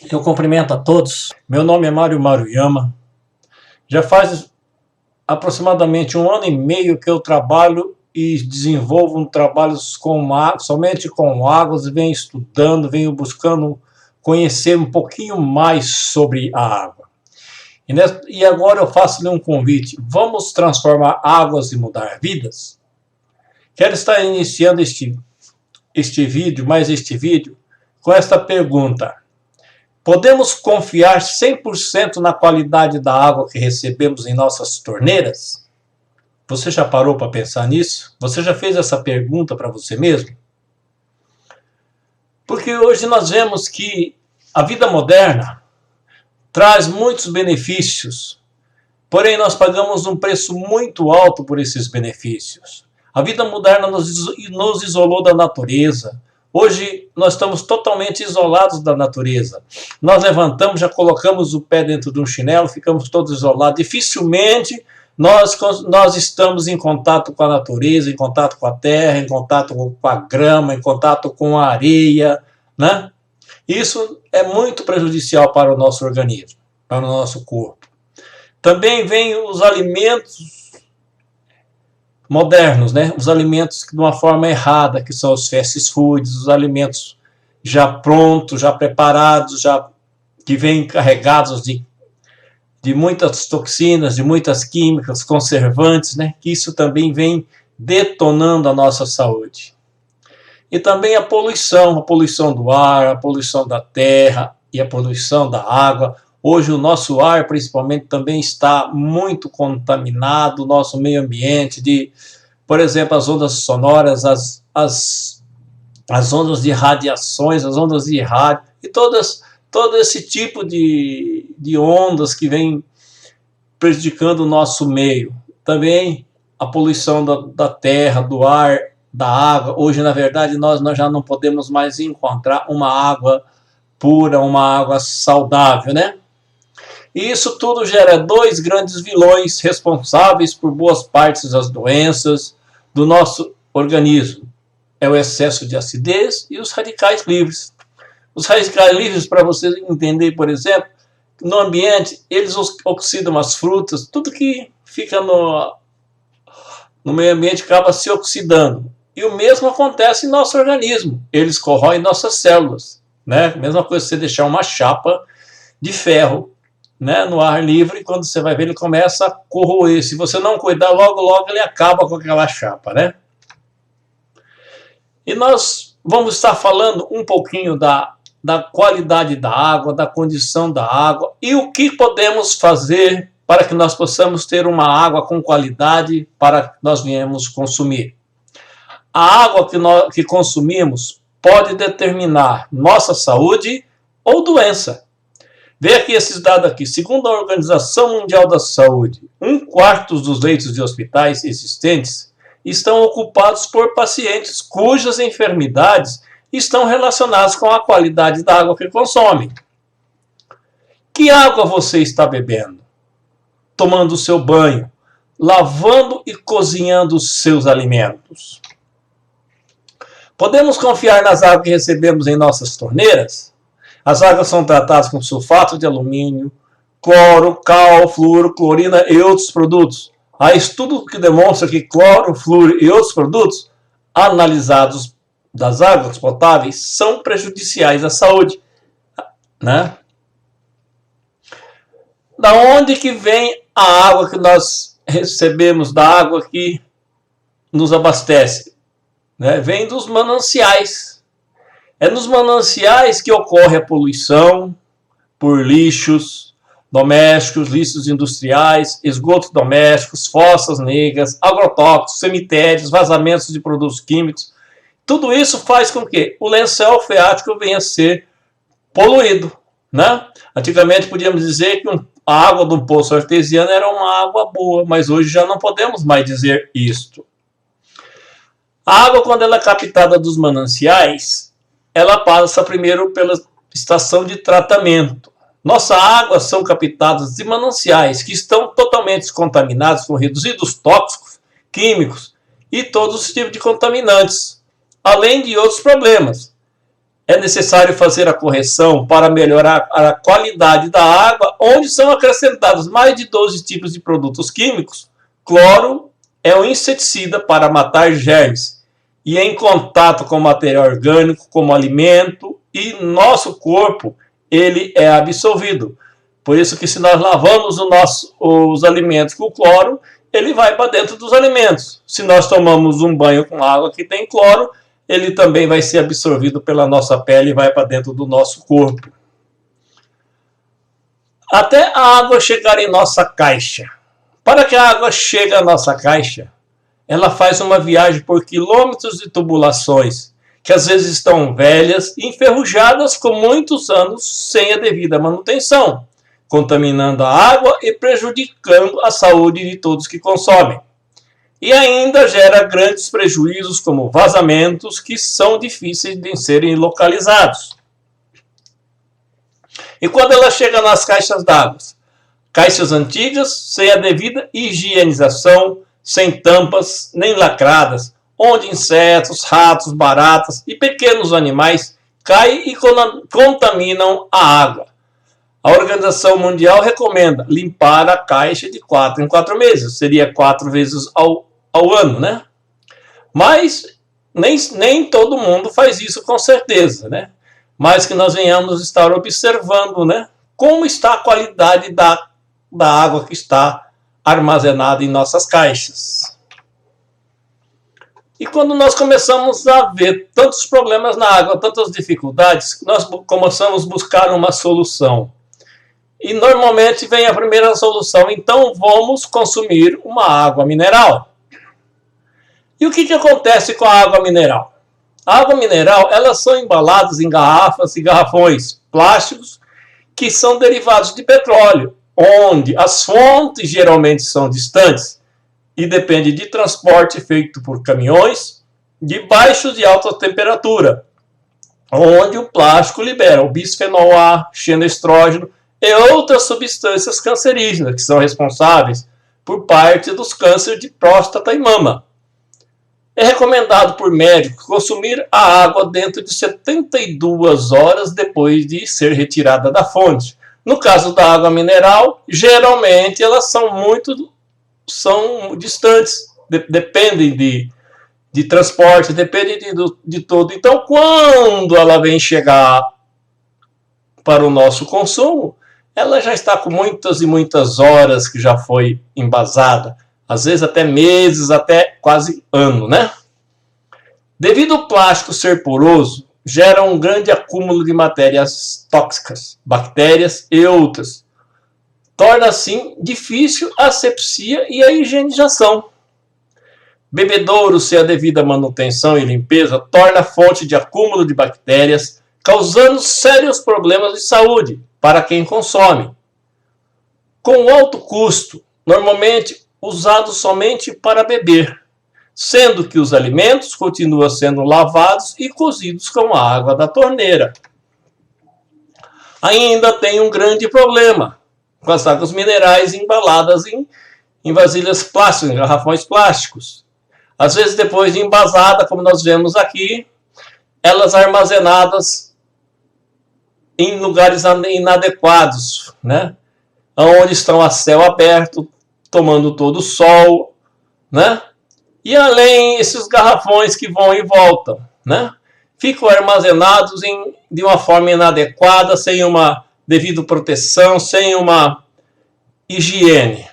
Eu cumprimento a todos. Meu nome é Mário Maruyama. Já faz aproximadamente 1 ano e meio que eu trabalho e desenvolvo trabalhos somente com águas, venho estudando, venho buscando conhecer um pouquinho mais sobre a água. E agora eu faço-lhe um convite. Vamos transformar águas e mudar vidas? Quero estar iniciando este vídeo com esta pergunta. Podemos confiar 100% na qualidade da água que recebemos em nossas torneiras? Você já parou para pensar nisso? Você já fez essa pergunta para você mesmo? Porque hoje nós vemos que a vida moderna traz muitos benefícios, porém nós pagamos um preço muito alto por esses benefícios. A vida moderna nos isolou da natureza. Hoje nós estamos totalmente isolados da natureza. Nós levantamos, já colocamos o pé dentro de um chinelo, ficamos todos isolados. Dificilmente nós estamos em contato com a natureza, em contato com a terra, em contato com a grama, em contato com a areia, né? Isso é muito prejudicial para o nosso organismo, para o nosso corpo. Também vem os alimentos modernos, né? Os alimentos de uma forma errada, que são os fast foods, os alimentos já prontos, já preparados, que vêm carregados de muitas toxinas, de muitas químicas, conservantes, né? Que isso também vem detonando a nossa saúde. E também a poluição do ar, a poluição da terra e a poluição da água. Hoje o nosso ar, principalmente, também está muito contaminado, o nosso meio ambiente, por exemplo, as ondas sonoras, as ondas de radiações, as ondas de rádio, e todo esse tipo de ondas que vem prejudicando o nosso meio. Também a poluição da terra, do ar, da água. Hoje, na verdade, nós já não podemos mais encontrar uma água pura, uma água saudável, né? E isso tudo gera dois grandes vilões responsáveis por boas partes das doenças do nosso organismo. É o excesso de acidez e os radicais livres. Os radicais livres, para vocês entenderem, por exemplo, no ambiente, eles oxidam as frutas, tudo que fica no meio ambiente acaba se oxidando. E o mesmo acontece em nosso organismo. Eles corroem nossas células, né? Mesma coisa se você deixar uma chapa de ferro, né, no ar livre, quando você vai ver, ele começa a corroer. Se você não cuidar, logo ele acaba com aquela chapa, né? E nós vamos estar falando um pouquinho da qualidade da água, da condição da água e o que podemos fazer para que nós possamos ter uma água com qualidade para que nós venhamos consumir. A água que consumimos pode determinar nossa saúde ou doença. Vê aqui esses dados aqui. Segundo a Organização Mundial da Saúde, 1/4 dos leitos de hospitais existentes estão ocupados por pacientes cujas enfermidades estão relacionadas com a qualidade da água que consomem. Que água você está bebendo? Tomando o seu banho, lavando e cozinhando os seus alimentos. Podemos confiar nas águas que recebemos em nossas torneiras? As águas são tratadas com sulfato de alumínio, cloro, cal, fluoro, clorina e outros produtos. Há estudo que demonstra que cloro, fluoro e outros produtos analisados das águas potáveis são prejudiciais à saúde, né? Da onde que vem a água que nós recebemos, da água que nos abastece? Né? Vem dos mananciais. É nos mananciais que ocorre a poluição por lixos domésticos, lixos industriais, esgotos domésticos, fossas negras, agrotóxicos, cemitérios, vazamentos de produtos químicos. Tudo isso faz com que o lençol freático venha a ser poluído, né? Antigamente podíamos dizer que a água do poço artesiano era uma água boa, mas hoje já não podemos mais dizer isto. A água, quando ela é captada dos mananciais, ela passa primeiro pela estação de tratamento. Nossas águas são captadas de mananciais que estão totalmente contaminados com reduzidos tóxicos, químicos e todos os tipos de contaminantes, além de outros problemas. é necessário fazer a correção para melhorar a qualidade da água, onde são acrescentados mais de 12 tipos de produtos químicos. Cloro é um inseticida para matar germes e em contato com material orgânico, como alimento, e nosso corpo, ele é absorvido. Por isso que se nós lavamos os alimentos com cloro, ele vai para dentro dos alimentos. Se nós tomamos um banho com água que tem cloro, ele também vai ser absorvido pela nossa pele e vai para dentro do nosso corpo. Até a água chegar em nossa caixa. Para que a água chegue à nossa caixa, ela faz uma viagem por quilômetros de tubulações, que às vezes estão velhas e enferrujadas com muitos anos sem a devida manutenção, contaminando a água e prejudicando a saúde de todos que consomem. E ainda gera grandes prejuízos como vazamentos que são difíceis de serem localizados. E quando ela chega nas caixas d'água? Caixas antigas, sem a devida higienização, sem tampas nem lacradas, onde insetos, ratos, baratas e pequenos animais caem e contaminam a água. A Organização Mundial recomenda limpar a caixa de 4 em 4 meses, seria 4 vezes ao ano, né? Mas nem todo mundo faz isso com certeza, né? Mas que nós venhamos estar observando, né? Como está a qualidade da água que está armazenada em nossas caixas. E quando nós começamos a ver tantos problemas na água, tantas dificuldades, nós começamos a buscar uma solução. E normalmente vem a primeira solução, então vamos consumir uma água mineral. E o que acontece com a água mineral? A água mineral, elas são embaladas em garrafas e garrafões plásticos que são derivados de petróleo, onde as fontes geralmente são distantes e depende de transporte feito por caminhões de baixa e alta temperatura, onde o plástico libera o bisfenol A, xenoestrógeno e outras substâncias cancerígenas que são responsáveis por parte dos cânceres de próstata e mama. É recomendado por médicos consumir a água dentro de 72 horas depois de ser retirada da fonte. No caso da água mineral, geralmente elas são distantes, dependem de transporte, dependem de tudo. Então, quando ela vem chegar para o nosso consumo, ela já está com muitas e muitas horas que já foi embasada. Às vezes até meses, até quase ano, né? Devido ao plástico ser poroso, gera um grande acúmulo de matérias tóxicas, bactérias e outras. Torna assim difícil a asepsia e a higienização. Bebedouro sem a devida manutenção e limpeza torna fonte de acúmulo de bactérias, causando sérios problemas de saúde para quem consome. Com alto custo, normalmente usado somente para beber, sendo que os alimentos continuam sendo lavados e cozidos com a água da torneira. Ainda tem um grande problema com as águas minerais embaladas em vasilhas plásticas, em garrafões plásticos. Às vezes, depois de embasada, como nós vemos aqui, elas armazenadas em lugares inadequados, né? Onde estão a céu aberto, tomando todo o sol, né? E além esses garrafões que vão e voltam, né? Ficam armazenados de uma forma inadequada, sem uma devida proteção, sem uma higiene.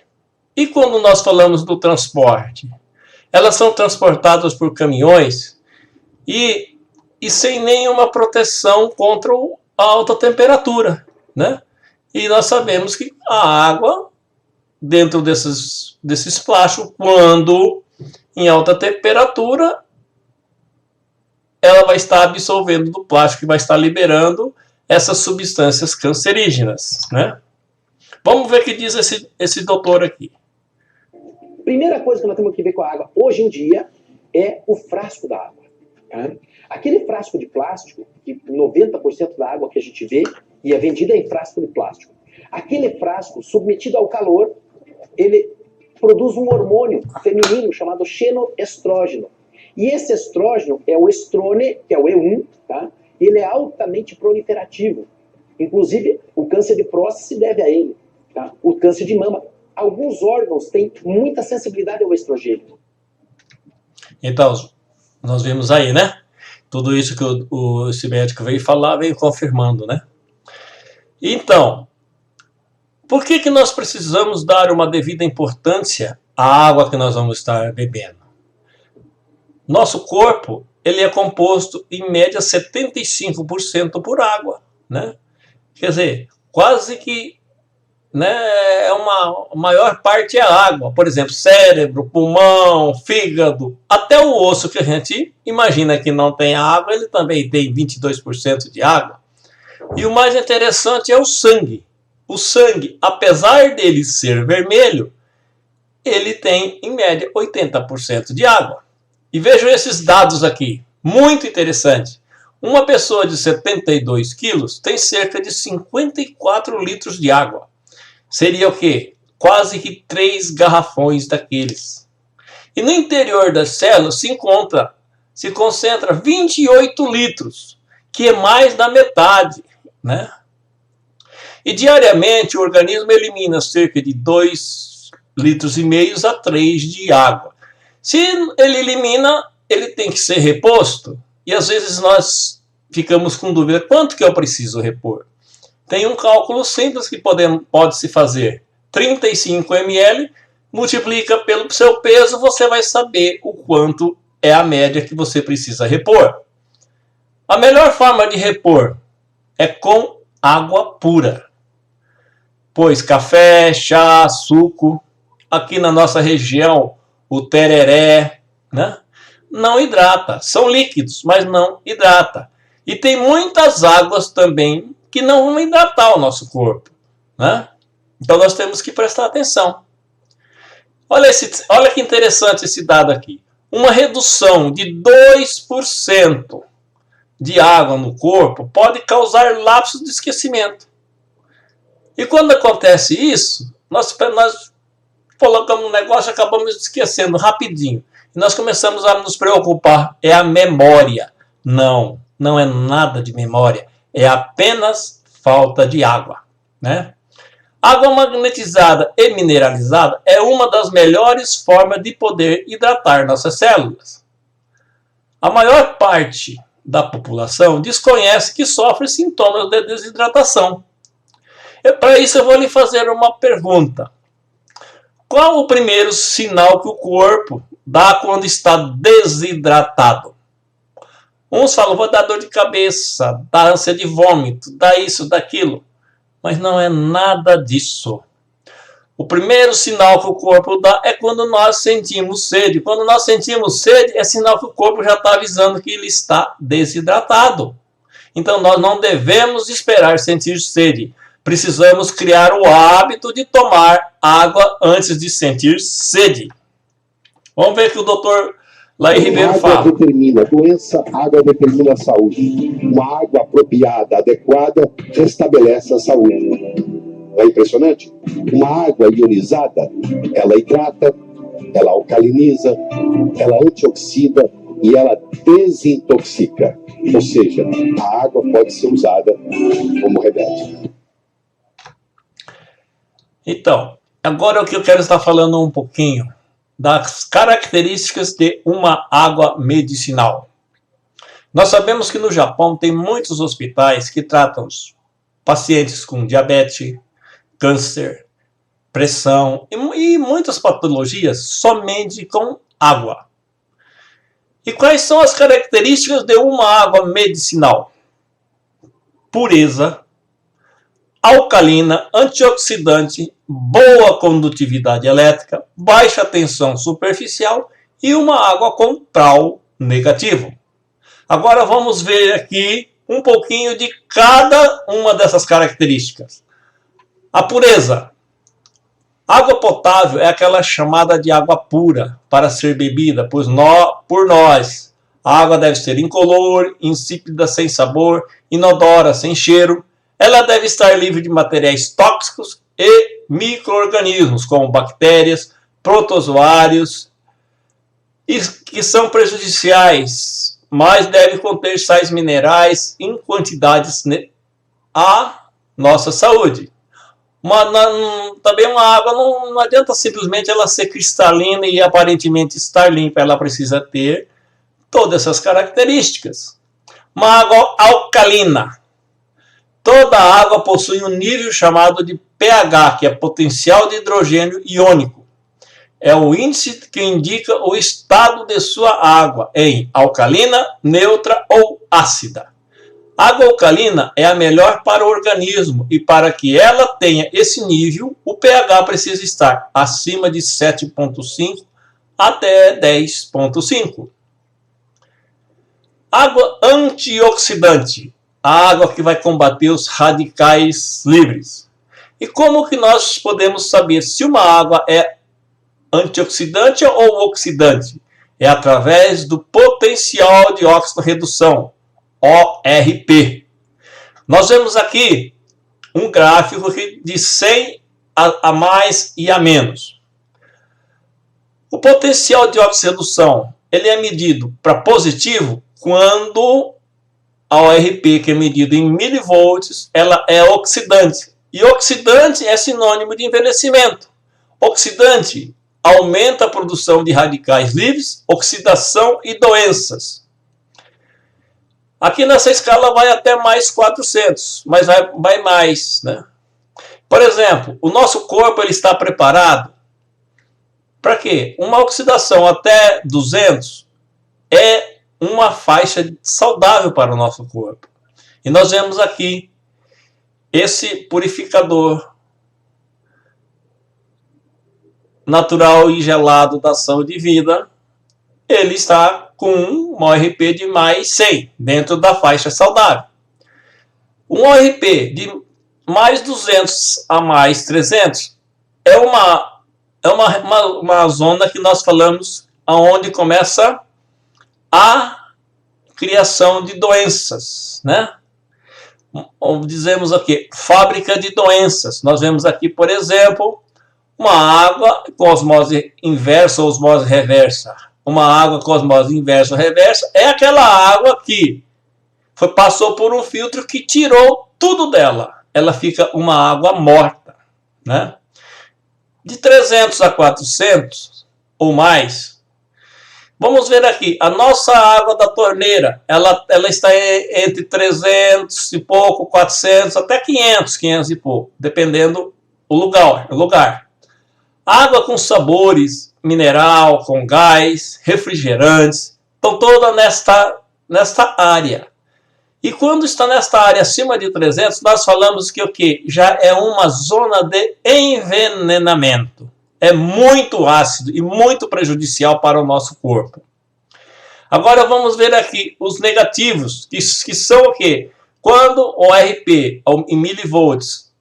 E quando nós falamos do transporte? Elas são transportadas por caminhões e sem nenhuma proteção contra a alta temperatura, né? E nós sabemos que a água, dentro desses plásticos, quando em alta temperatura, ela vai estar absorvendo do plástico e vai estar liberando essas substâncias cancerígenas, né? Vamos ver o que diz esse doutor aqui. Primeira coisa que nós temos que ver com a água hoje em dia é o frasco da água. Tá? Aquele frasco de plástico, que 90% da água que a gente vê e é vendida em frasco de plástico. Aquele frasco, submetido ao calor, ele produz um hormônio feminino chamado xenoestrógeno. E esse estrógeno é o estrone, que é o E1, tá? ele é altamente proliferativo. Inclusive, o câncer de próstata se deve a ele. Tá? O câncer de mama. Alguns órgãos têm muita sensibilidade ao estrogênio. Então, nós vimos aí, né? Tudo isso que esse médico veio falar, veio confirmando, né? Então, por que nós precisamos dar uma devida importância à água que nós vamos estar bebendo? Nosso corpo, ele é composto, em média, 75% por água, né? Quer dizer, quase que, né, a maior parte é água. Por exemplo, cérebro, pulmão, fígado, até o osso que a gente imagina que não tem água, ele também tem 22% de água. E o mais interessante é o sangue. O sangue, apesar dele ser vermelho, ele tem, em média, 80% de água. E vejam esses dados aqui, muito interessante. Uma pessoa de 72 quilos tem cerca de 54 litros de água. Seria o quê? Quase que 3 garrafões daqueles. E no interior das células se concentra 28 litros, que é mais da metade, né? E diariamente o organismo elimina cerca de 2,5 litros a 3 de água. Se ele elimina, ele tem que ser reposto. E às vezes nós ficamos com dúvida, quanto que eu preciso repor? Tem um cálculo simples que pode-se fazer. 35 ml, multiplica pelo seu peso, você vai saber o quanto é a média que você precisa repor. A melhor forma de repor é com água pura. Pois café, chá, suco, aqui na nossa região, o tereré, né, não hidrata. São líquidos, mas não hidrata. E tem muitas águas também que não vão hidratar o nosso corpo, né? Então nós temos que prestar atenção. Olha que interessante esse dado aqui. Uma redução de 2% de água no corpo pode causar lapsos de esquecimento. E quando acontece isso, nós colocamos um negócio e acabamos esquecendo rapidinho. E nós começamos a nos preocupar. É a memória. Não, não é nada de memória. É apenas falta de água, né? Água magnetizada e mineralizada é uma das melhores formas de poder hidratar nossas células. A maior parte da população desconhece que sofre sintomas de desidratação. Para isso eu vou lhe fazer uma pergunta. Qual o primeiro sinal que o corpo dá quando está desidratado? Uns falam, vou dar dor de cabeça, dá ânsia de vômito, dá isso, daquilo. Mas não é nada disso. O primeiro sinal que o corpo dá é quando nós sentimos sede. Quando nós sentimos sede, é sinal que o corpo já está avisando que ele está desidratado. Então nós não devemos esperar sentir sede. Precisamos criar o hábito de tomar água antes de sentir sede. Vamos ver o que o doutor Laí Ribeiro fala. Água determina doença, água determina a saúde. Uma água apropriada, adequada, restabelece a saúde. Não é impressionante? Uma água ionizada, ela hidrata, ela alcaliniza, ela antioxida e ela desintoxica. Ou seja, a água pode ser usada como remédio. Então, agora o que eu quero estar falando um pouquinho das características de uma água medicinal. Nós sabemos que no Japão tem muitos hospitais que tratam os pacientes com diabetes, câncer, pressão e muitas patologias somente com água. E quais são as características de uma água medicinal? Pureza, alcalina, antioxidante, boa condutividade elétrica, baixa tensão superficial e uma água com TRAL negativo. Agora vamos ver aqui um pouquinho de cada uma dessas características. A pureza. Água potável é aquela chamada de água pura para ser bebida por nós. A água deve ser incolor, insípida, sem sabor, inodora, sem cheiro. Ela deve estar livre de materiais tóxicos e micro-organismos, como bactérias, protozoários, que são prejudiciais mas deve conter sais minerais em quantidades à nossa saúde. Também uma água não adianta simplesmente ela ser cristalina e aparentemente estar limpa, ela precisa ter todas essas características. Uma água alcalina. Toda água possui um nível chamado de pH, que é potencial de hidrogênio iônico. É o índice que indica o estado de sua água em alcalina, neutra ou ácida. Água alcalina é a melhor para o organismo e para que ela tenha esse nível, o pH precisa estar acima de 7,5 até 10,5. Água antioxidante. A água que vai combater os radicais livres. E como que nós podemos saber se uma água é antioxidante ou oxidante? É através do potencial de oxidorredução, ORP. Nós vemos aqui um gráfico de 100 a mais e a menos. O potencial de oxidorredução ele é medido para positivo quando a ORP, que é medida em milivolts, ela é oxidante. E oxidante é sinônimo de envelhecimento. Oxidante aumenta a produção de radicais livres, oxidação e doenças. Aqui nessa escala vai até mais 400, mas vai mais, né? Por exemplo, o nosso corpo ele está preparado para quê? Uma oxidação até 200 é uma faixa saudável para o nosso corpo. E nós vemos aqui esse purificador natural e gelado da Saúde e Vida, ele está com um ORP de mais 100, dentro da faixa saudável. Um ORP de mais 200 a mais 300 é uma zona que nós falamos aonde começa a criação de doenças, né? Dizemos aqui, fábrica de doenças. Nós vemos aqui, por exemplo, uma água com osmose inversa ou osmose reversa. Uma água com osmose inversa ou reversa é aquela água que passou por um filtro que tirou tudo dela. Ela fica uma água morta, né? De 300 a 400 ou mais, vamos ver aqui, a nossa água da torneira, ela está entre 300 e pouco, 400, até 500 e pouco, dependendo do lugar. Água com sabores, mineral, com gás, refrigerantes, estão toda nesta área. E quando está nesta área acima de 300, nós falamos que o quê? Já é uma zona de envenenamento. É muito ácido e muito prejudicial para o nosso corpo. Agora vamos ver aqui os negativos, que são o quê? Quando o ORP em milivolts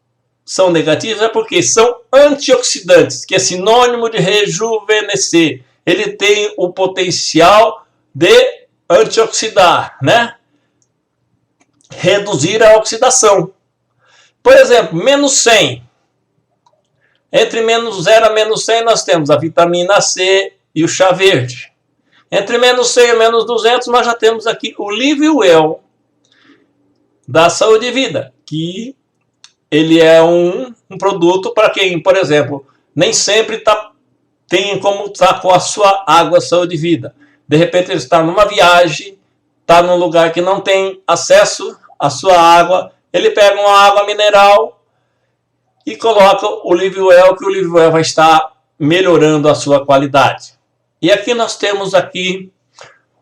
são negativos, é porque são antioxidantes, que é sinônimo de rejuvenescer. Ele tem o potencial de antioxidar, né? Reduzir a oxidação. Por exemplo, menos 100. Entre menos 0 a menos 100 nós temos a vitamina C e o chá verde. Entre menos 100 e menos 200 nós já temos aqui o Livewell da Saúde e Vida, que ele é um produto para quem, por exemplo, nem sempre tem como estar com a sua água Saúde e Vida. De repente ele está numa viagem, está num lugar que não tem acesso à sua água, ele pega uma água mineral e coloca o Livewell, que o Livewell vai estar melhorando a sua qualidade. E aqui nós temos aqui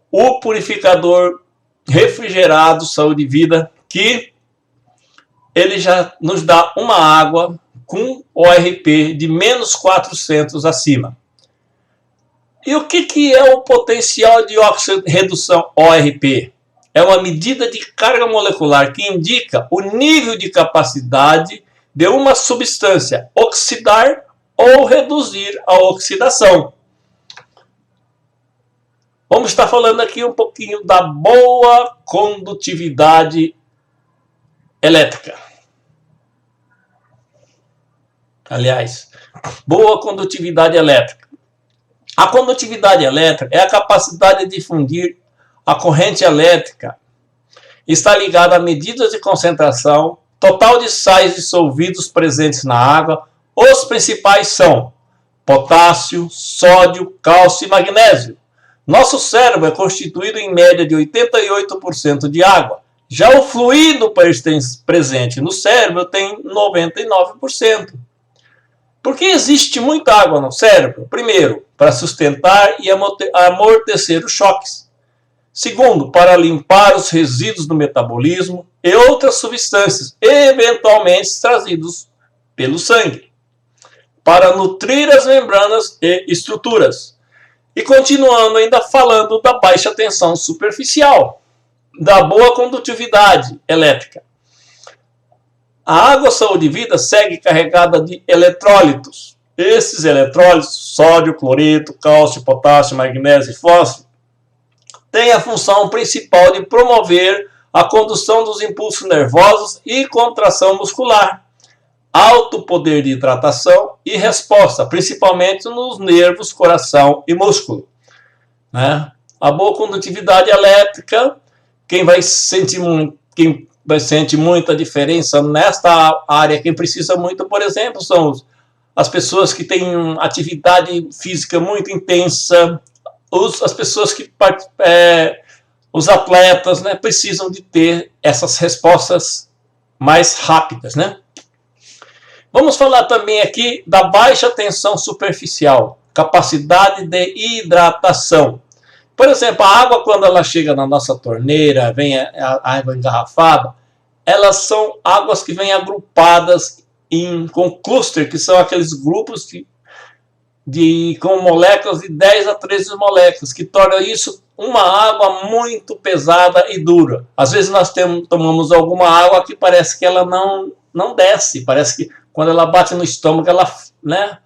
o purificador refrigerado Saúde e Vida, que ele já nos dá uma água com ORP de menos 400 acima. E o que é o potencial de oxidorredução ORP? É uma medida de carga molecular que indica o nível de capacidade de uma substância oxidar ou reduzir a oxidação. Vamos estar falando aqui um pouquinho da boa condutividade elétrica. Aliás, boa condutividade elétrica. A condutividade elétrica é a capacidade de difundir A corrente elétrica está ligada a medidas de concentração total de sais dissolvidos presentes na água. Os principais são potássio, sódio, cálcio e magnésio. Nosso cérebro é constituído em média de 88% de água. Já o fluido presente no cérebro tem 99%. Por que existe muita água no cérebro? Primeiro, para sustentar e amortecer os choques. Segundo, para limpar os resíduos do metabolismo e outras substâncias eventualmente trazidos pelo sangue. Para nutrir as membranas e estruturas. E continuando ainda falando da baixa tensão superficial, da boa condutividade elétrica. A água saúde e vida segue carregada de eletrólitos. Esses eletrólitos, sódio, cloreto, cálcio, potássio, magnésio e fósforo, têm a função principal de promover a condução dos impulsos nervosos e contração muscular, alto poder de hidratação e resposta, principalmente nos nervos, coração e músculo. Né? A boa condutividade elétrica, quem vai sentir muita diferença nesta área, quem precisa muito, por exemplo, são as pessoas que têm atividade física muito intensa, as pessoas que os atletas, né, precisam de ter essas respostas mais rápidas, né? Vamos falar também aqui da baixa tensão superficial, capacidade de hidratação. Por exemplo, a água, quando ela chega na nossa torneira, vem a água engarrafada, elas são águas que vêm agrupadas com cluster, que são aqueles grupos com moléculas de 10 a 13 moléculas, que torna isso uma água muito pesada e dura. Às vezes nós tomamos alguma água que parece que ela não desce, parece que quando ela bate no estômago, ela, né?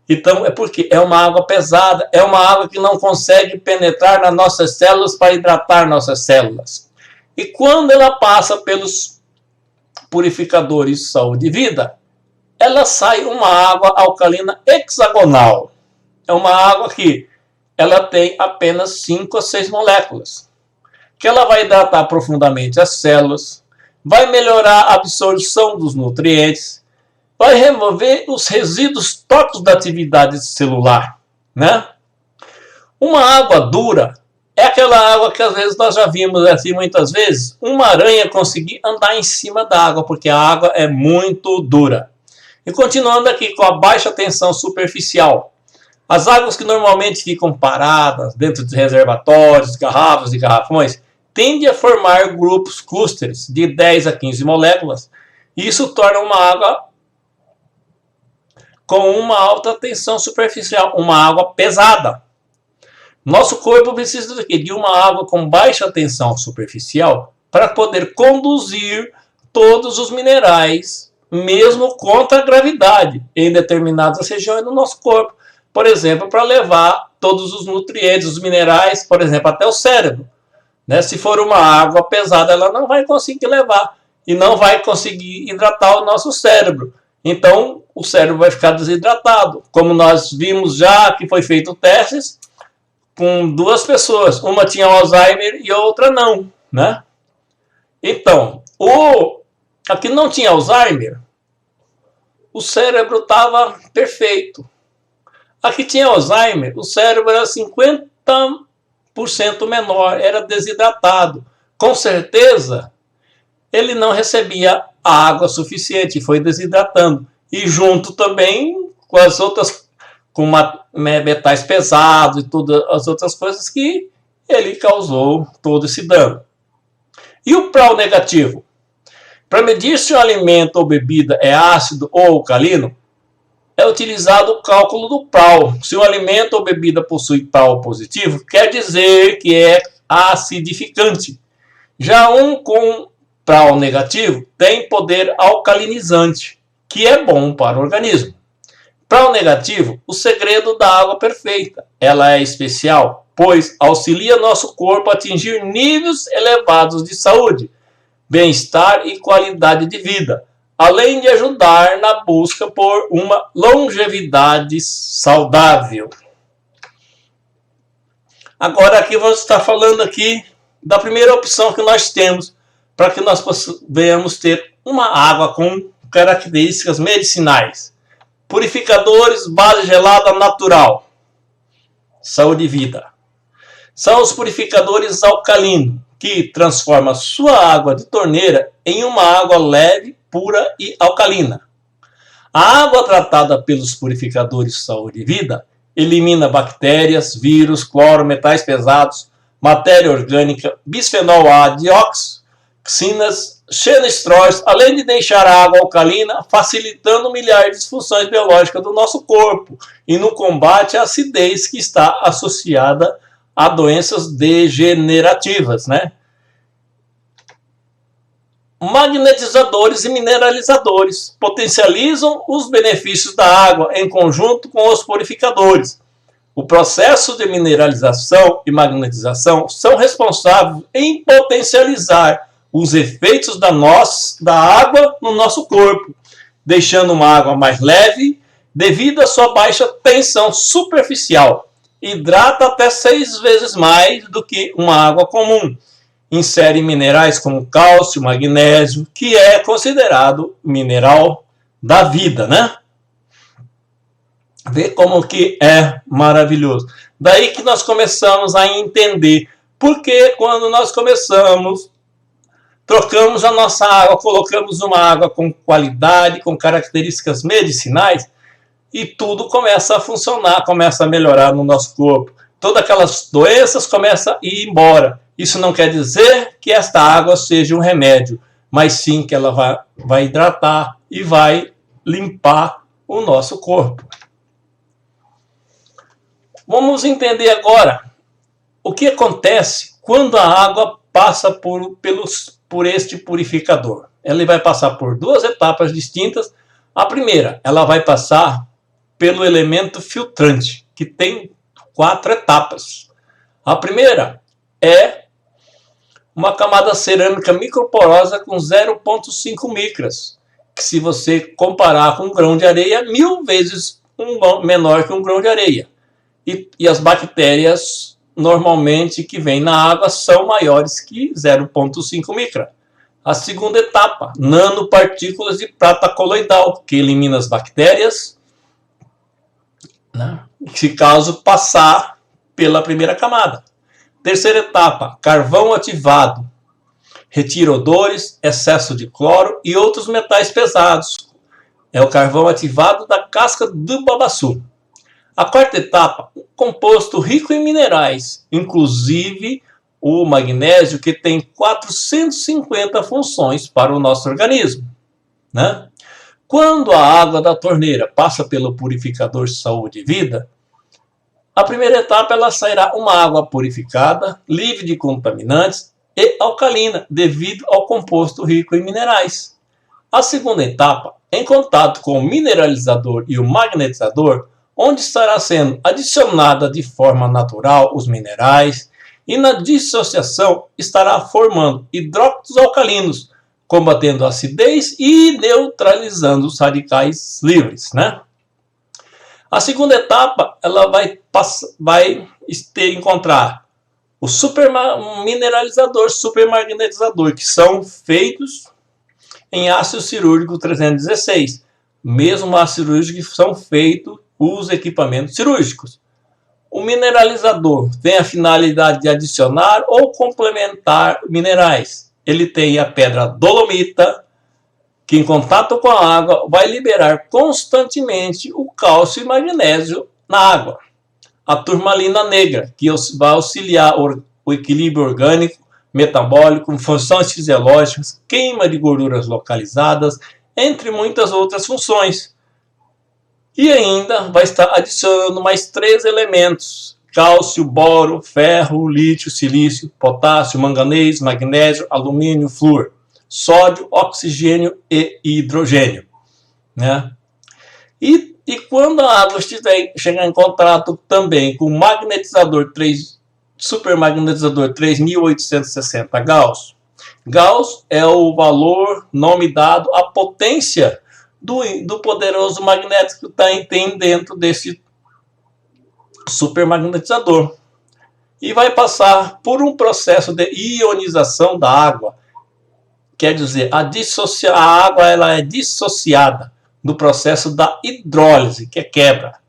Então, é porque é uma água pesada, é uma água que não consegue penetrar nas nossas células para hidratar nossas células. E quando ela passa pelos purificadores de saúde e vida, ela sai uma água alcalina hexagonal. É uma água que ela tem apenas 5 a 6 moléculas, que ela vai hidratar profundamente as células, vai melhorar a absorção dos nutrientes, vai remover os resíduos tóxicos da atividade celular, né? Uma água dura é aquela água que às vezes nós já vimos assim muitas vezes, uma aranha conseguir andar em cima da água, porque a água é muito dura. E continuando aqui com a baixa tensão superficial, as águas que normalmente ficam paradas dentro de reservatórios, garrafas e garrafões, tendem a formar grupos, clusters de 10 a 15 moléculas, e isso torna uma água com uma alta tensão superficial, uma água pesada. Nosso corpo precisa de uma água com baixa tensão superficial para poder conduzir todos os minerais, mesmo contra a gravidade, em determinadas regiões do nosso corpo. Por exemplo, para levar todos os nutrientes, os minerais, por exemplo, até o cérebro. Né? Se for uma água pesada, ela não vai conseguir levar e não vai conseguir hidratar o nosso cérebro. Então, o cérebro vai ficar desidratado. Como nós vimos já que foi feito testes com 2 pessoas. Uma tinha Alzheimer e a outra não, né? Então, a que não tinha Alzheimer, o cérebro estava perfeito. A que tinha Alzheimer, o cérebro era 50% menor, era desidratado. Com certeza, ele não recebia água suficiente, foi desidratando. E junto também com as outras, com metais pesados e todas as outras coisas que ele causou todo esse dano. E o PRAL negativo? Para medir se o alimento ou bebida é ácido ou alcalino, é utilizado o cálculo do PRAL. Se o alimento ou bebida possui PRAL positivo, quer dizer que é acidificante. Já um com PRAL negativo tem poder alcalinizante, que é bom para o organismo. PRAL negativo, o segredo da água perfeita. Ela é especial, pois auxilia nosso corpo a atingir níveis elevados de saúde, bem-estar e qualidade de vida, além de ajudar na busca por uma longevidade saudável. Agora aqui vamos estar falando aqui da primeira opção que nós temos para que nós venhamos ter uma água com características medicinais. Purificadores base gelada natural. Saúde e vida. São os purificadores alcalinos, que transforma sua água de torneira em uma água leve, pura e alcalina. A água tratada pelos purificadores Saúde e Vida elimina bactérias, vírus, cloro, metais pesados, matéria orgânica, bisfenol A, dioxinas, xenestróis, além de deixar a água alcalina, facilitando milhares de funções biológicas do nosso corpo e no combate à acidez que está associada a doenças degenerativas, né? Magnetizadores e mineralizadores potencializam os benefícios da água em conjunto com os purificadores. O processo de mineralização e magnetização são responsáveis em potencializar os efeitos da água no nosso corpo, deixando uma água mais leve devido à sua baixa tensão superficial. Hidrata até 6 vezes mais do que uma água comum. Insere minerais como cálcio, magnésio, que é considerado mineral da vida, né? Vê como que é maravilhoso. Daí que nós começamos a entender porque quando nós trocamos a nossa água, colocamos uma água com qualidade, com características medicinais, e tudo começa a funcionar, começa a melhorar no nosso corpo. Todas aquelas doenças começam a ir embora. Isso não quer dizer que esta água seja um remédio, mas sim que ela vai hidratar e vai limpar o nosso corpo. Vamos entender agora o que acontece quando a água passa por este purificador. Ela vai passar por 2 etapas distintas. A primeira, ela vai passar pelo elemento filtrante, que tem 4 etapas. A primeira é uma camada cerâmica microporosa com 0,5 micras, que se você comparar com um grão de areia, 1000 vezes menor que um grão de areia. E as bactérias, normalmente, que vêm na água, são maiores que 0,5 micra. A segunda etapa, nanopartículas de prata coloidal, que elimina as bactérias, né, se caso passar pela primeira camada. Terceira etapa, carvão ativado, retira odores, excesso de cloro e outros metais pesados. É o carvão ativado da casca do babaçu. A quarta etapa, um composto rico em minerais, inclusive o magnésio, que tem 450 funções para o nosso organismo, né? Quando a água da torneira passa pelo purificador Saúde e Vida, a primeira etapa ela sairá uma água purificada, livre de contaminantes e alcalina, devido ao composto rico em minerais. A segunda etapa, em contato com o mineralizador e o magnetizador, onde estará sendo adicionada de forma natural os minerais e na dissociação estará formando hidróxidos alcalinos, combatendo a acidez e neutralizando os radicais livres, né? A segunda etapa ela vai encontrar o supermineralizador, supermagnetizador, que são feitos em ácido cirúrgico 316. Mesmo ácido cirúrgico que são feitos os equipamentos cirúrgicos. O mineralizador tem a finalidade de adicionar ou complementar minerais. Ele tem a pedra dolomita, que em contato com a água vai liberar constantemente o cálcio e magnésio na água. A turmalina negra, que vai auxiliar o equilíbrio orgânico, metabólico, funções fisiológicas, queima de gorduras localizadas, entre muitas outras funções. E ainda vai estar adicionando mais 3 elementos: cálcio, boro, ferro, lítio, silício, potássio, manganês, magnésio, alumínio, flúor, sódio, oxigênio e hidrogênio, né? E quando a água chegar em contato também com o supermagnetizador 3860 Gauss. Gauss é o valor, nome dado à potência do poderoso magnético que tem dentro desse supermagnetizador. e vai passar por um processo de ionização da água. Quer dizer, a água ela é dissociada no processo da hidrólise, que é quebra.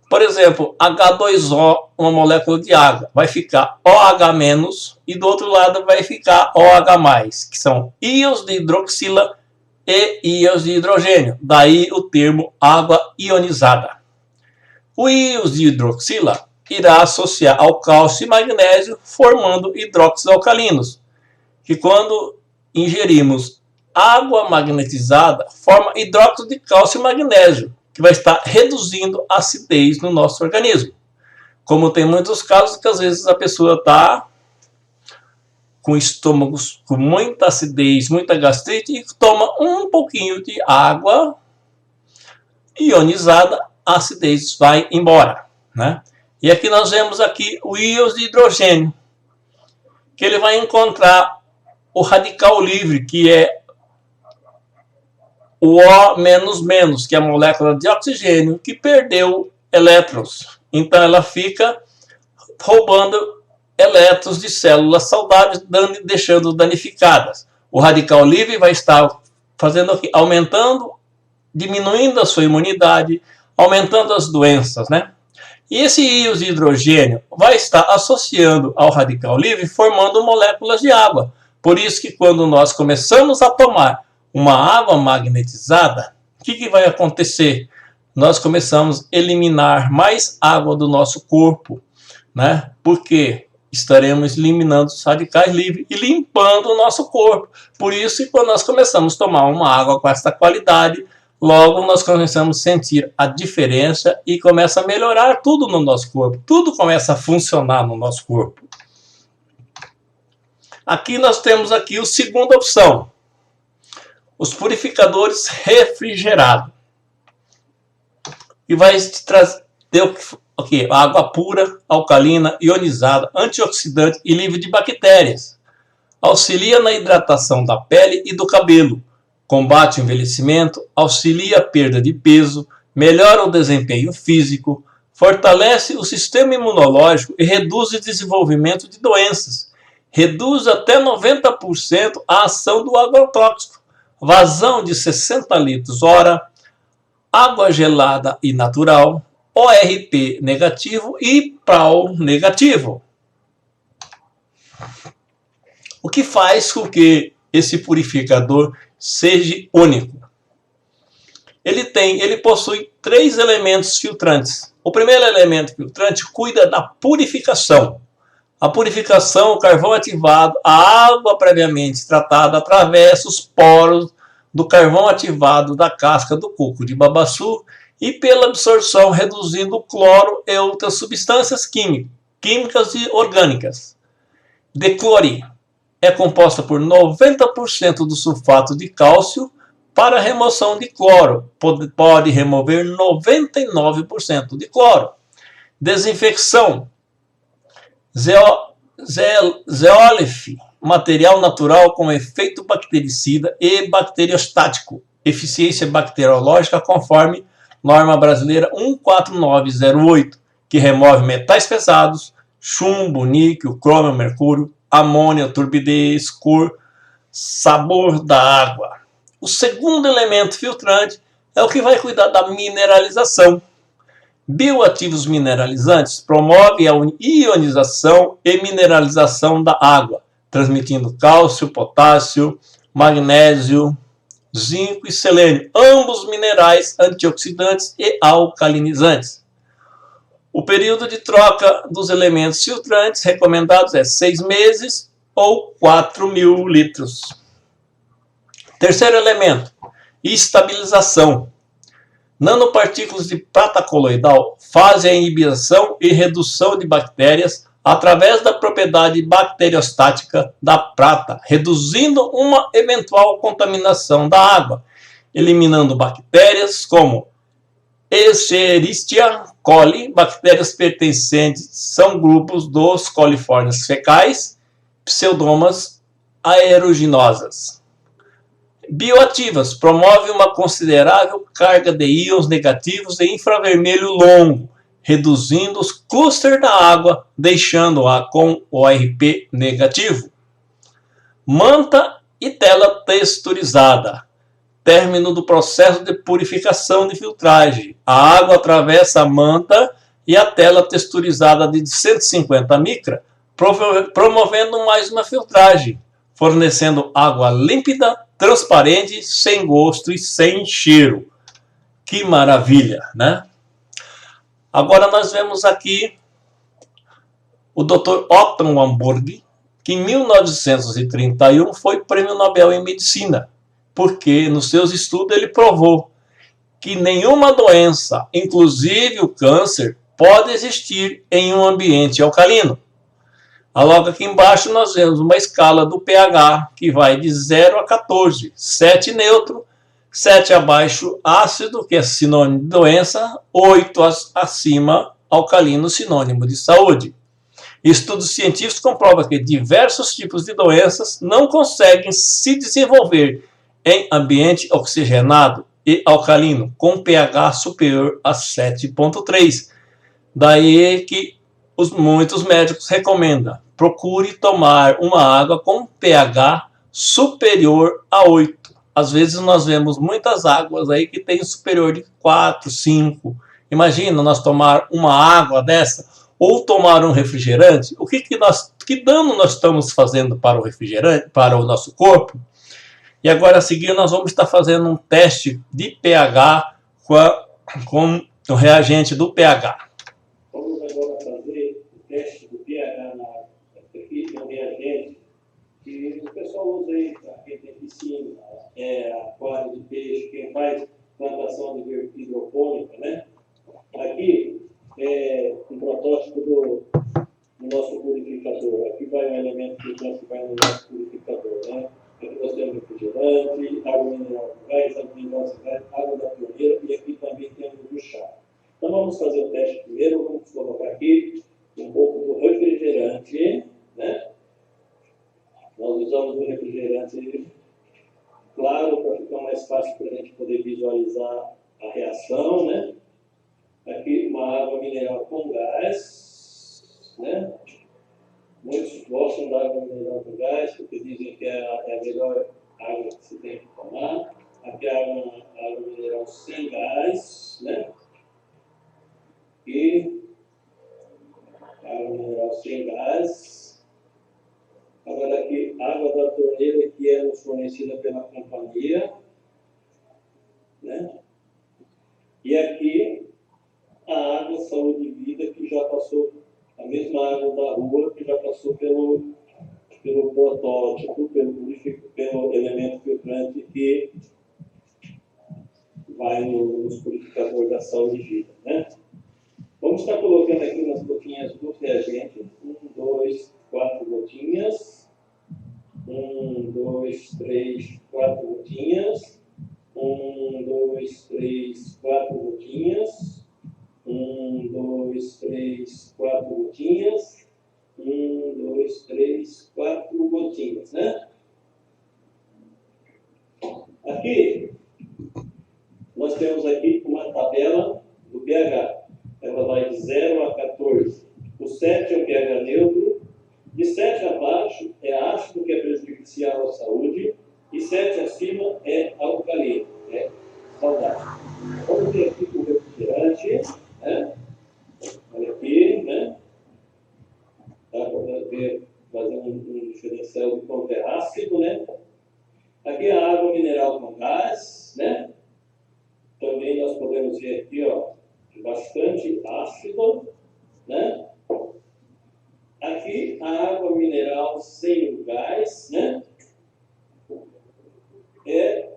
Por exemplo, H2O, uma molécula de água, vai ficar OH- e do outro lado vai ficar OH+, que são íons de hidroxila e íons de hidrogênio. Daí o termo água ionizada. O íons de hidroxila irá associar ao cálcio e magnésio, formando hidróxidos alcalinos, que quando ingerimos água magnetizada, forma hidróxido de cálcio e magnésio, que vai estar reduzindo a acidez no nosso organismo. Como tem muitos casos que às vezes a pessoa está com estômagos com muita acidez, muita gastrite, e toma um pouquinho de água ionizada, a acidez vai embora, né? E aqui nós vemos aqui o íons de hidrogênio, que ele vai encontrar o radical livre, que é o O-, que é a molécula de oxigênio, que perdeu elétrons. Então ela fica roubando elétrons de células saudáveis, deixando danificadas. O radical livre vai estar fazendo aqui, aumentando, diminuindo a sua imunidade, aumentando as doenças, né? E esse íons de hidrogênio vai estar associando ao radical livre, formando moléculas de água. Por isso que quando nós começamos a tomar uma água magnetizada, o que vai acontecer? Nós começamos a eliminar mais água do nosso corpo, né? Porque estaremos eliminando os radicais livres e limpando o nosso corpo. Por isso que quando nós começamos a tomar uma água com essa qualidade, logo nós começamos a sentir a diferença e começa a melhorar tudo no nosso corpo. Tudo começa a funcionar no nosso corpo. Aqui nós temos aqui a segunda opção. Os purificadores refrigerados. E vai trazer água pura, alcalina, ionizada, antioxidante e livre de bactérias. Auxilia na hidratação da pele e do cabelo. Combate o envelhecimento, auxilia a perda de peso, melhora o desempenho físico, fortalece o sistema imunológico e reduz o desenvolvimento de doenças. Reduz até 90% a ação do agrotóxico. Vazão de 60 litros hora, água gelada e natural, ORP negativo e PRAL negativo. O que faz com que esse purificador seja único? Ele possui 3 elementos filtrantes. O primeiro elemento filtrante cuida da purificação. A purificação, o carvão ativado, a água previamente tratada atravessa os poros do carvão ativado da casca do coco de babaçu e pela absorção reduzindo o cloro e outras substâncias químicas e orgânicas. Declore é composta por 90% do sulfato de cálcio. Para remoção de cloro, pode remover 99% de cloro. Desinfecção. Zeolite, material natural com efeito bactericida e bacteriostático. Eficiência bacteriológica conforme norma brasileira 14908, que remove metais pesados, chumbo, níquel, crômio, mercúrio, amônia, turbidez, cor, sabor da água. O segundo elemento filtrante é o que vai cuidar da mineralização. Bioativos mineralizantes promovem a ionização e mineralização da água, transmitindo cálcio, potássio, magnésio, zinco e selênio, ambos minerais antioxidantes e alcalinizantes. O período de troca dos elementos filtrantes recomendados é 6 meses ou 4.000 litros. Terceiro elemento, estabilização. Nanopartículas de prata coloidal fazem a inibição e redução de bactérias através da propriedade bacteriostática da prata, reduzindo uma eventual contaminação da água, eliminando bactérias como Escherichia coli, bactérias pertencentes são grupos dos coliformes fecais, Pseudomonas aeruginosas. Bioativas, promove uma considerável carga de íons negativos e infravermelho longo, reduzindo os clusters da água, deixando-a com o ARP negativo. Manta e tela texturizada. Término do processo de purificação de filtragem. A água atravessa a manta e a tela texturizada de 150 micra, promovendo mais uma filtragem, fornecendo água límpida, transparente, sem gosto e sem cheiro. Que maravilha, né? Agora nós vemos aqui o Dr. Otto Warburg, que em 1931 foi prêmio Nobel em Medicina, porque nos seus estudos ele provou que nenhuma doença, inclusive o câncer, pode existir em um ambiente alcalino. Logo aqui embaixo nós vemos uma escala do pH que vai de 0 a 14, 7 neutro, 7 abaixo ácido, que é sinônimo de doença, 8 acima alcalino, sinônimo de saúde. Estudos científicos comprovam que diversos tipos de doenças não conseguem se desenvolver em ambiente oxigenado e alcalino, com pH superior a 7,3. Daí que muitos médicos recomendam: procure tomar uma água com pH superior a 8. Às vezes nós vemos muitas águas aí que tem superior de 4, 5. Imagina nós tomar uma água dessa ou tomar um refrigerante. Que dano nós estamos fazendo para o refrigerante, para o nosso corpo? E agora a seguir nós vamos estar fazendo um teste de pH com o reagente do pH. Vamos agora fazer o teste do pH na água. Aqui tem um reagente que o pessoal usa aí para quem tem piscina, aquário de peixe, quem faz plantação de hidropônica, né? Aqui é um protótipo do nosso purificador. Aqui vai um elemento que vai no nosso purificador, né? Aqui nós temos refrigerante, água mineral com gás, água mineral com gás, água da torneira e aqui também temos o chá. Então vamos fazer o teste primeiro, vamos colocar aqui um pouco do refrigerante, né? Nós usamos o refrigerante claro para ficar mais fácil para a gente poder visualizar a reação, né? Aqui uma água mineral com gás, né? Muitos gostam da água mineral com gás, porque dizem que é a melhor água que se tem que tomar. Aqui é água mineral sem gás, né? E água mineral sem gás. Agora aqui, água da torneira que é nos fornecida pela companhia, né? E aqui a água saúde e vida que já passou, a mesma água da rua que já passou pelo protótipo, pelo elemento filtrante que vai nos purificadores da saúde e vida, né? Vamos estar colocando aqui umas gotinhas do reagente. 1, 2, 4 gotinhas. 1, 2, 3, 4 gotinhas. 1, 2, 3, 4 gotinhas. 1, 2, 3, 4 gotinhas. 1, 2, 3, 4 gotinhas, né? Aqui, nós temos aqui uma tabela do pH. Ela vai de 0 a 14. O 7 é o pH neutro. De 7 abaixo é ácido, que é prejudicial à saúde. E 7 acima é alcalino, é saudável. Vamos ver aqui com o refrigerante, né? Olha aqui, né? Dá para ver, fazer um diferencial de quanto é ácido, né? Aqui a água mineral com gás, né? Também nós podemos ver aqui, ó, bastante ácido, né? Aqui a água mineral sem o gás, né? Está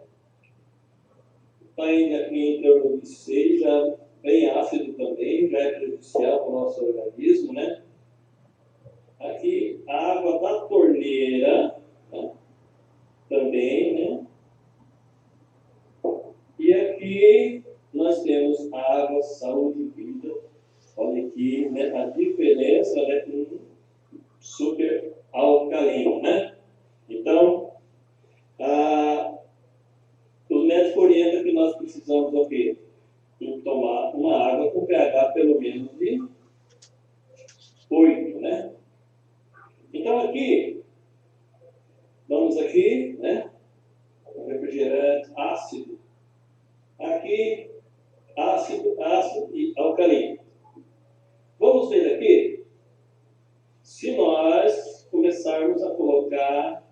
indo aqui em torno de 6, já bem ácido também, já é prejudicial para o nosso organismo, né? Aqui a água da torneira, né? Também, né? E aqui nós temos a água saúde e vida. Olha aqui, né, a diferença, né, com super alcalino, né? Então, os médicos orientam que nós precisamos o quê? tomar uma água com pH pelo menos de 8, né? Então aqui, vamos aqui, né? Refrigerante ácido. Aqui, ácido e alcalino. Vamos ver aqui, se nós começarmos a colocar,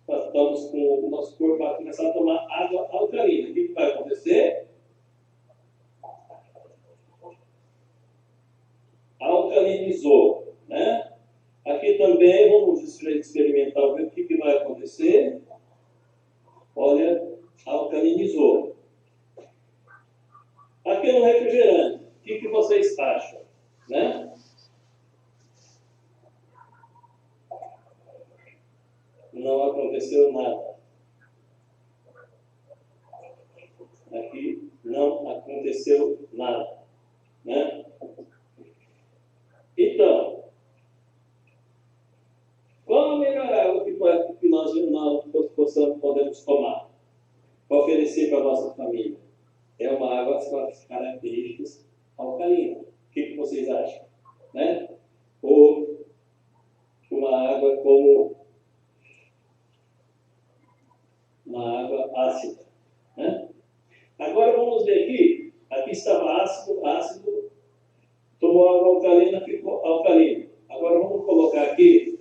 estamos com o nosso corpo a começar a tomar água alcalina, o que vai acontecer? Alcalinizou, né? Aqui também vamos experimentar ver o que vai acontecer. Olha, alcalinizou. Aqui no refrigerante, o que vocês acham, né? Não aconteceu nada. Aqui não aconteceu nada, né? Então, qual a melhor água que nós podemos tomar para oferecer para a nossa família? É uma água com as características alcalinas. O que vocês acham? Né? Ou uma água como uma água ácida. Né? Agora vamos ver aqui. Aqui estava ácido, tomou água alcalina, ficou alcalino. Agora vamos colocar aqui.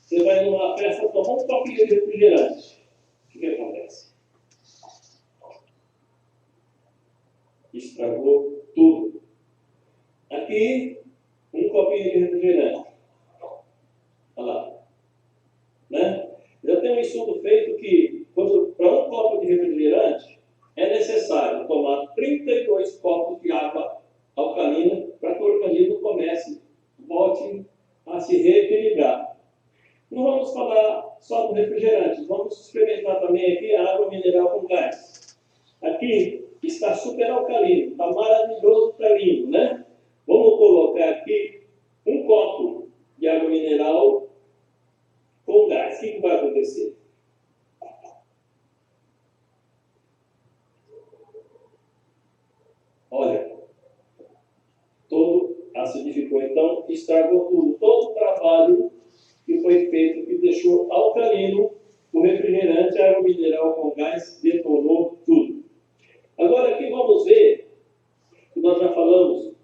Você vai numa festa tomar um copinho de refrigerante. O que acontece? Estragou tudo. Aqui, um copinho de refrigerante. Olha lá. Né? Já tem um estudo feito que, para um copo de refrigerante, é necessário tomar 32 copos de água alcalina para que o organismo volte a se reequilibrar. Não vamos falar só do refrigerante, vamos experimentar também aqui a água mineral com gás. Aqui está super alcalino, está maravilhoso, está lindo, né? Vamos colocar aqui um copo de água mineral com gás. O que vai acontecer? Olha, todo acidificou, então estragou tudo. Todo o trabalho que foi feito, que deixou alcalino o refrigerante, a água mineral com gás, detonou tudo. Agora aqui vamos ver, que nós já falamos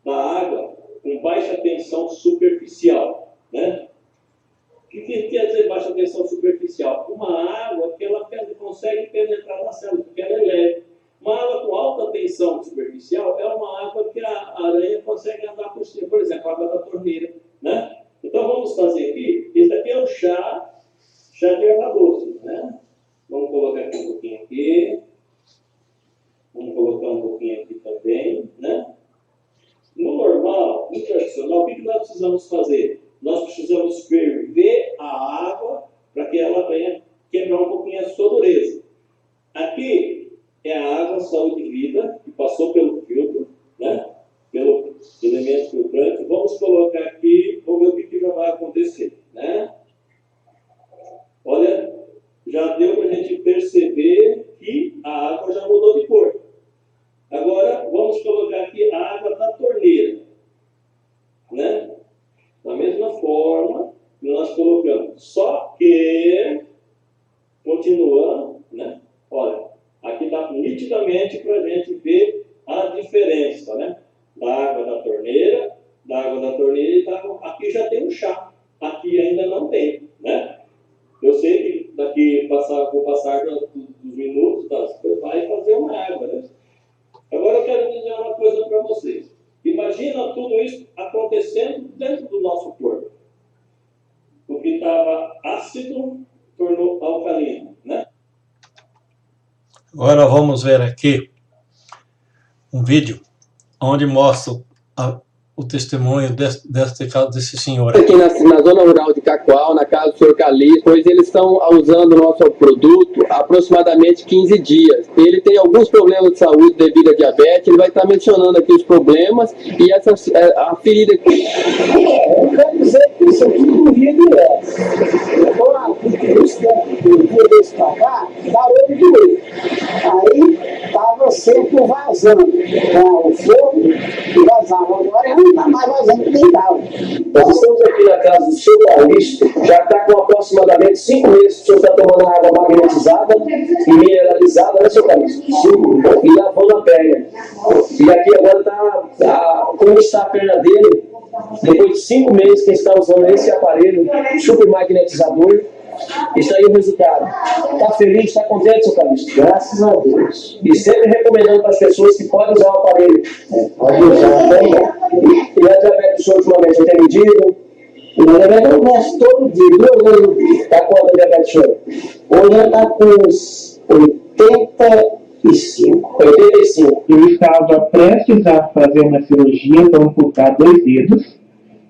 da água com baixa tensão superficial, né? O que quer dizer baixa tensão superficial? Uma água que ela consegue penetrar na célula, porque ela é leve. Uma água com alta tensão superficial é uma água que a aranha consegue andar por cima, por exemplo, a água da torneira, né? Então vamos fazer aqui, esse aqui é o chá de erva doce, né? Vamos colocar aqui um pouquinho aqui, vamos colocar um pouquinho aqui também, né? No normal, no tradicional, o que nós precisamos fazer? Nós precisamos ferver a água para que ela venha quebrar um pouquinho a sua dureza. Aqui é a água sólido de vida que passou pelo filtro, né? Pelo elemento filtrante. Vamos colocar aqui, vamos ver o que já vai acontecer, né? Olha, já deu para a gente perceber que a água já mudou de cor. Agora, vamos colocar aqui a água da torneira, né? Da mesma forma que nós colocamos. Só que, continuando, né? Olha, aqui está nitidamente para a gente ver a diferença, né? Da água da torneira e da água. Aqui já tem um chá, aqui ainda não tem, né? Eu sei que daqui com o passar dos minutos, você vai fazer uma água, né? Agora eu quero dizer uma coisa para vocês. Imagina tudo isso acontecendo dentro do nosso corpo. O que estava ácido tornou alcalino, né? Agora vamos ver aqui um vídeo onde mostra o testemunho desse senhor. Aqui na zona rural de Cacoal, na casa do senhor Calixto, pois eles estão usando o nosso produto há aproximadamente 15 dias. Ele tem alguns problemas de saúde devido à diabetes, ele vai estar mencionando aqui os problemas e a ferida aqui. Eu quero dizer que isso aqui não via direto. Agora, os tempos que eu desse pra cá, parou de doer. Aí, estava sempre vazando. Com o fogo e vazava. Agora não está mais vazando que nem estava. Nós estamos aqui na casa do seu Maurício, já está com aproximadamente 5 meses que o senhor está tomando água magnetizada e mineralizada, né, seu Maurício? E lavando a perna. E aqui agora está, como está a perna dele, depois de 5 meses que está usando esse aparelho super magnetizador, está aí o resultado. Está feliz, está contente, seu Calixto? Graças a Deus. E sempre recomendando para as pessoas que podem usar o aparelho. Pode usar também. E a diabetes do senhor ultimamente não tem medido? Na verdade, eu meço todo dia, 2 vezes no dia. Está quanto a diabetes do senhor? Hoje ela está com uns 85. 85. Eu estava prestes a fazer uma cirurgia para amputar 2 dedos,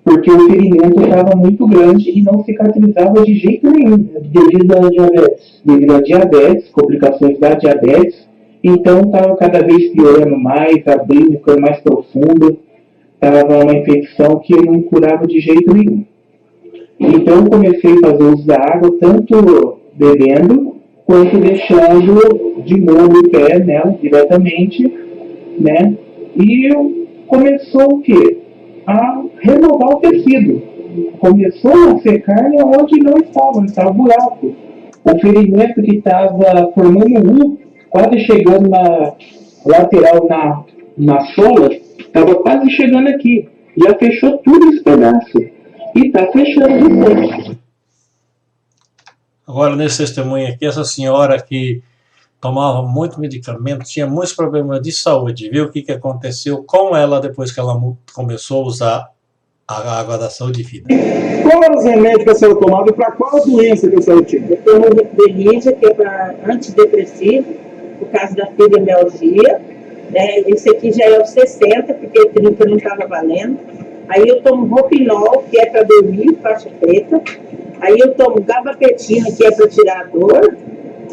porque o ferimento estava muito grande e não cicatrizava de jeito nenhum, devido à diabetes. Devido à diabetes, complicações da diabetes, então estava cada vez piorando mais, abrindo, ficando mais profundo, estava uma infecção que não curava de jeito nenhum. Então comecei a fazer uso da água, tanto bebendo, quanto deixando de molho o pé nela diretamente, né? E começou o quê? A renovar o tecido. Começou a ser carne onde não estava buraco. O ferimento que estava formando quase chegando na lateral, na sola, estava quase chegando aqui. Já fechou tudo esse pedaço. E está fechando depois. Agora, nesse testemunho aqui, essa senhora que tomava muito medicamento, tinha muitos problemas de saúde, viu o que aconteceu com ela depois que ela começou a usar a água da Saúde e Vida. Qual eram os remédios que a senhora tomava e para qual doença que a senhora tinha? Eu tomo Benija, que é para antidepressivo, por causa da fibromialgia. Esse aqui já é o 60, porque 30 não estava valendo. Aí eu tomo Ropinol, que é para dormir, faixa preta. Aí eu tomo Gabapentina, que é para tirar a dor.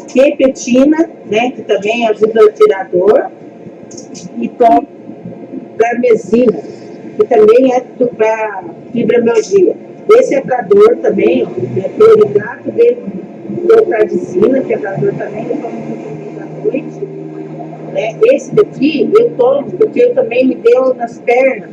Quepetina, né, que também ajuda a tirar a dor. E tomo Garmesina, que também é para fibromialgia. Esse é para dor também, ó, é cloridrato de teotradicina, que é para dor também, eu tomo à noite. Né? Esse daqui eu tomo porque eu também me deu nas pernas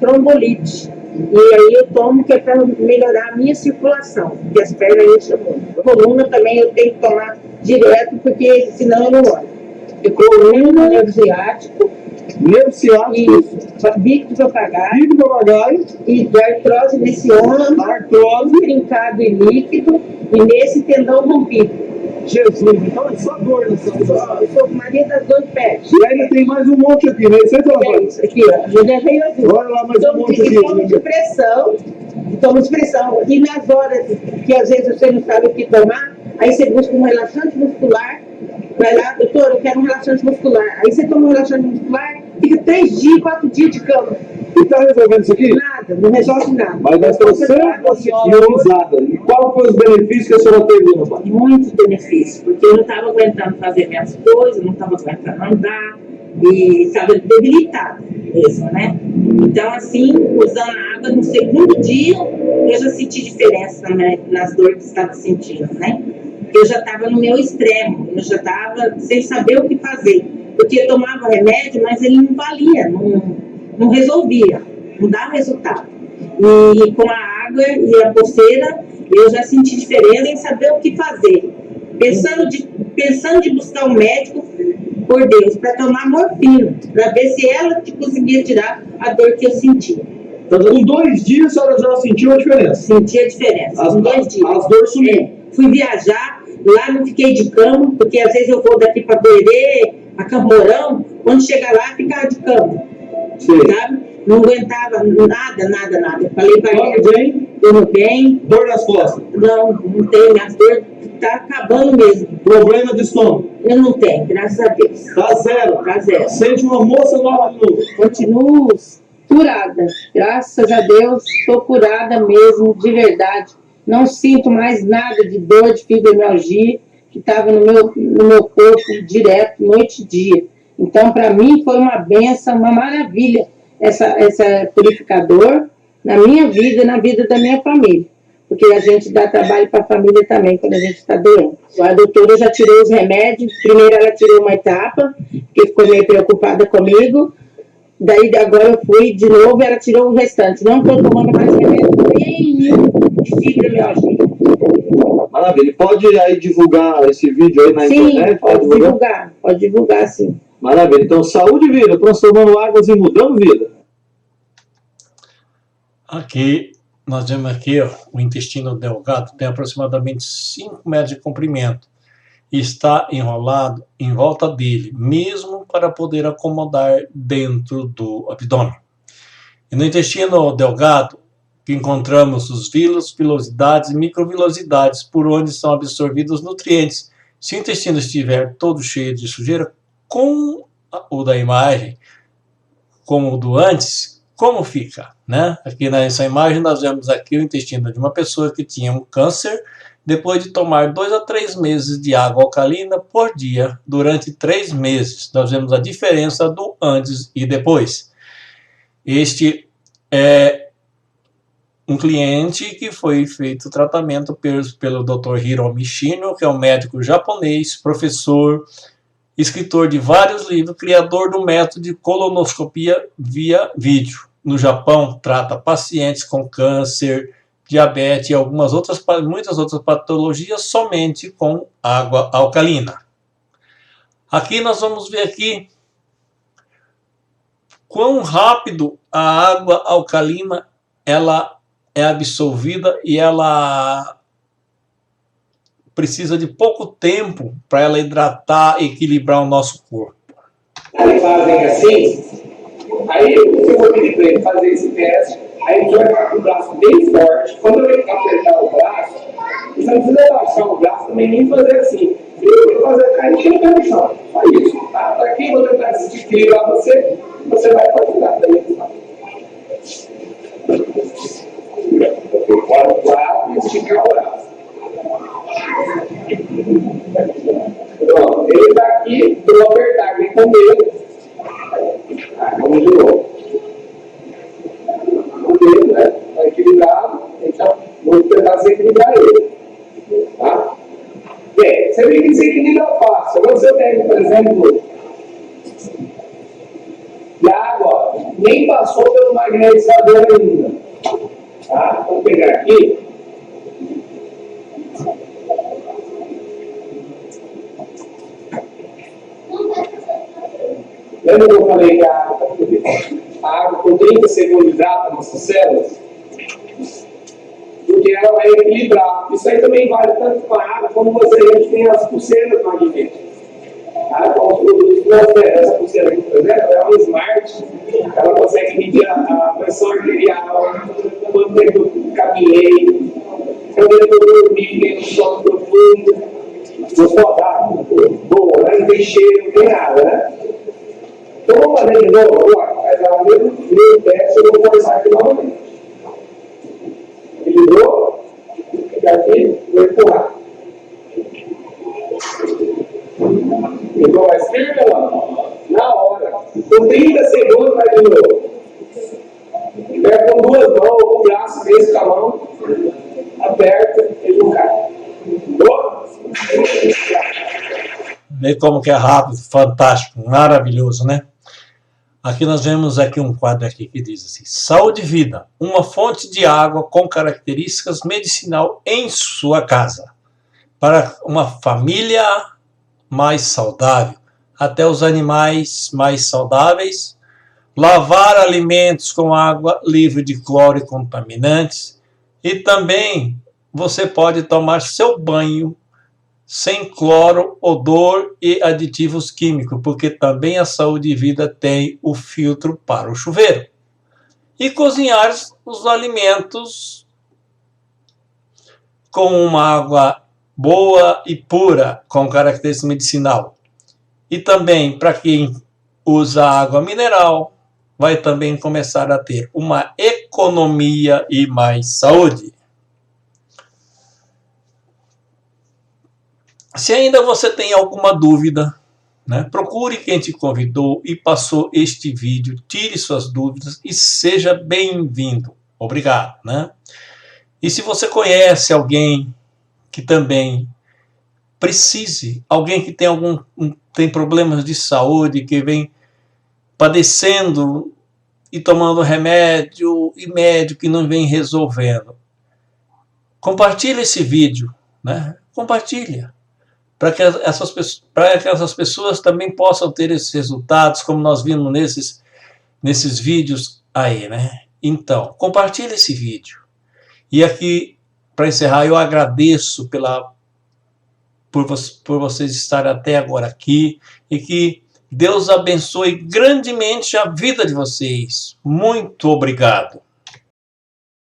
trombolite. E aí eu tomo que é para melhorar a minha circulação, porque as pernas enchem muito. A coluna também eu tenho que tomar direto, porque senão eu não olho. E coluna, nervo ciático. Nervo ciático. Isso. Bico do papagaio. E de artrose nesse ombro. Artrose. Trincado e líquido. E nesse tendão rompido. Jesus, então é só dor nessa Eu sou Maria das Dores Pés. E ainda tem mais um monte aqui, né? Isso aí, isso aqui, ó. Eu já veio aqui. Olha lá mais um monte aqui. Tomo de pressão. E nas horas que às vezes você não sabe o que tomar, aí você busca um relaxante muscular. Vai lá, doutor, eu quero um relaxante muscular. Aí você toma um relaxante muscular, fica 3 dias, 4 dias de cama. E tá resolvendo isso aqui? Nada, não resolve nada. Mas nós estamos sempre priorizada. E qual foi os benefícios que a senhora teve, meu pai? Muitos benefícios, porque eu não estava aguentando fazer minhas coisas, não estava aguentando andar, e estava debilitada mesmo, né? Então, assim, usando a água, no segundo dia, eu já senti diferença, né, nas dores que estava sentindo, né? Eu já estava no meu extremo, eu já estava sem saber o que fazer, porque eu tomava remédio, mas ele não valia, não resolvia, não dava resultado. E com a água e a pulseira, eu já senti diferença em saber o que fazer. Pensando de buscar um médico, por Deus, para tomar morfina, para ver se ela conseguia tirar a dor que eu sentia. Então, em 2 dias a senhora já sentiu a diferença? Senti a diferença, em 2 dias. As dores sumiram. Fui viajar, lá não fiquei de cama, porque às vezes eu vou daqui para Berê, a Camorão, quando chega lá, ficava de cama. Sim. Sabe? Não aguentava nada. Falei para ele. Bem? Dorme bem. Dor nas costas? Não tenho, minhas dores tá acabando mesmo. Problema de estômago? Eu não tenho, graças a Deus. Tá zero? Tá zero. Sente uma moça nova de novo? Continuo curada, graças a Deus, estou curada mesmo, de verdade. Não sinto mais nada de dor, de fibromialgia, que estava no meu corpo direto, noite e dia. Então, para mim, foi uma benção, uma maravilha, essa purificador, na minha vida e na vida da minha família. porque a gente dá trabalho para a família também, quando a gente está doente. A doutora já tirou os remédios, primeiro ela tirou uma etapa, que ficou meio preocupada comigo, daí agora eu fui de novo e ela tirou o restante. Não estou tomando mais remédio nenhum de fibromialgia. Maravilha. Pode aí divulgar esse vídeo aí na internet? Sim, pode divulgar sim. Maravilha. Então, saúde e vida, transformando águas e mudando vida. Aqui, nós vemos aqui, ó, o intestino delgado tem aproximadamente 5 metros de comprimento e está enrolado em volta dele, mesmo para poder acomodar dentro do abdômen. E no intestino delgado, que encontramos os vilos, vilosidades e microvilosidades, por onde são absorvidos nutrientes. Se o intestino estiver todo cheio de sujeira, com o da imagem, como o do antes, como fica, né? Aqui nessa imagem nós vemos aqui o intestino de uma pessoa que tinha um câncer, depois de tomar 2 a 3 meses de água alcalina por dia, durante 3 meses. Nós vemos a diferença do antes e depois. Este é um cliente que foi feito tratamento pelo Dr. Hiromi Shino, que é um médico japonês, professor, escritor de vários livros, criador do método de colonoscopia via vídeo. No Japão, trata pacientes com câncer, diabetes e muitas outras patologias somente com água alcalina. Aqui nós vamos ver aqui quão rápido a água alcalina ela é absorvida e ela precisa de pouco tempo para ela hidratar e equilibrar o nosso corpo. Aí fazem assim, aí eu vou pedir para ele fazer esse teste, aí ele vai ficar com o braço bem forte. Quando eu apertar o braço, você não precisa baixar o braço também nem fazer assim. Eu vou fazer cair e no chão. Só isso, tá? Tá aqui, vou tentar desequilibrar você, você vai continuar daí. Bora lá e esticar o braço. Pronto, ele está aqui, eu vou apertar aqui com o dedo. Vamos de novo. O dedo, né? Está equilibrado, então vou tentar desequilibrar ele. Tá? Bem, você vê que desequilibra fácil. Agora você pega, por exemplo, e a água nem passou pelo magnetizador ainda. Tá? Vamos pegar aqui. Lembra que eu falei que a água por 30 segundos hidrata nossas células? Porque ela vai equilibrar. Isso aí também vale tanto com a água como você tem as pulseiras magnéticas. Então, os produtos que nós temos, essa pulseira aqui, por exemplo, é uma Smart, ela consegue medir a pressão arterial, quanto tempo eu caminhei, quando eu dormi, no sono profundo, gostou da boa, né? Não tem cheiro, não tem nada, né? Então vamos fazer de novo agora, faz ela mesmo teste, eu vou começar aqui novamente. Equilibrou, fica aqui, vou empurrar. Ficou mais firme ou não? Na hora. Com 30 segundos vai de novo. Pega com 2 mãos, ou o braço mesmo com a mão, aperta e não cai. Boa? Vê como que é rápido, fantástico, maravilhoso, né? Aqui nós vemos aqui um quadro aqui que diz assim: saúde e vida, uma fonte de água com características medicinal em sua casa. Para uma família mais saudável, até os animais mais saudáveis, lavar alimentos com água livre de cloro e contaminantes, e também você pode tomar seu banho sem cloro, odor e aditivos químicos, porque também a saúde e vida tem o filtro para o chuveiro. E cozinhar os alimentos com uma água boa e pura, com característica medicinal. E também, para quem usa água mineral, vai também começar a ter uma economia e mais saúde. Se ainda você tem alguma dúvida, né, procure quem te convidou e passou este vídeo, tire suas dúvidas e seja bem-vindo. Obrigado, né? E se você conhece alguém que também precise, alguém que tem problemas de saúde, que vem padecendo e tomando remédio e médico que não vem resolvendo, compartilhe esse vídeo, né? Compartilha, para que essas pessoas também possam ter esses resultados, como nós vimos nesses vídeos aí, né? Então, compartilhe esse vídeo. E aqui, para encerrar, eu agradeço por vocês estarem até agora aqui, e que Deus abençoe grandemente a vida de vocês. Muito obrigado.